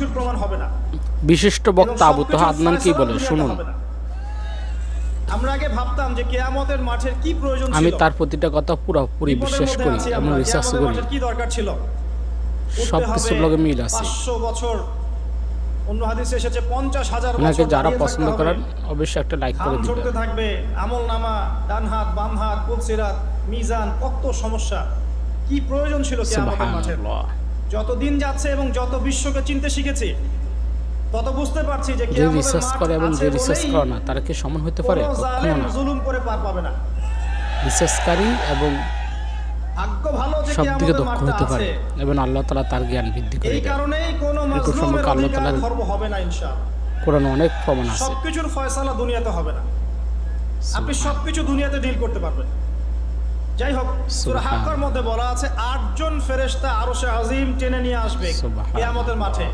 প্রমাণ হবে না। বিশিষ্ট বক্তা আবু তাহা আদনান কি বলে শুনুন। আমরা আগে ভাবতাম যে কিয়ামতের মাঠের কি প্রয়োজন ছিল, আমি তার প্রতিটা কথা পুরোপুরি বিশ্বাস করি এবং রিসার্চ করি, কি দরকার ছিল, সবকিছুর লগে মিল আছে। 500 বছর, অন্য হাদিসে এসেছে 50,000 ওনাকে বছর। যারা পছন্দ করেন অবশ্যই একটা লাইক করে দিবেন। ঝরতে থাকবে আমলনামা, ডান হাত বাম হাত, পুলসিরাত, মিজান, কত সমস্যা। কি প্রয়োজন ছিল কিয়ামতের মাঠের? যত দিন যাচ্ছে এবং যত বিশ্বকে চিনতে শিখেছি, তত বুঝতে পারছি যে যে রিসার্চ করে এবং যে রিসার্চ করে না তারা কি সমান হতে পারে? কখনো না। জুলুম করে পার পাবে না। রিসার্চকারী এবং ভাগ্য ভালো যে সব দিকে কিয়ামতের দক্ষ মাঠটা হতে পারে আছে। এবং আল্লাহ তাআলা তার জ্ঞান বৃদ্ধি করে এই দেন। কারণেই কোনো মাজলুমের আল্লাহ অধিকার তাআলার খর্ব হবে না ইনশাআল্লাহ। কোরআনে অনেক প্রমাণ আছে। সবকিছুর ফয়সালা দুনিয়াতে হবে না, আপনি সবকিছু দুনিয়াতে ডিল করতে পারবেন। যাই হোক, সূরা হাক্কার মধ্যে বলা আছে 8 জন ফেরেশতা আরশে আজিম টেনে নিয়ে আসবে কিয়ামতের মাঠে।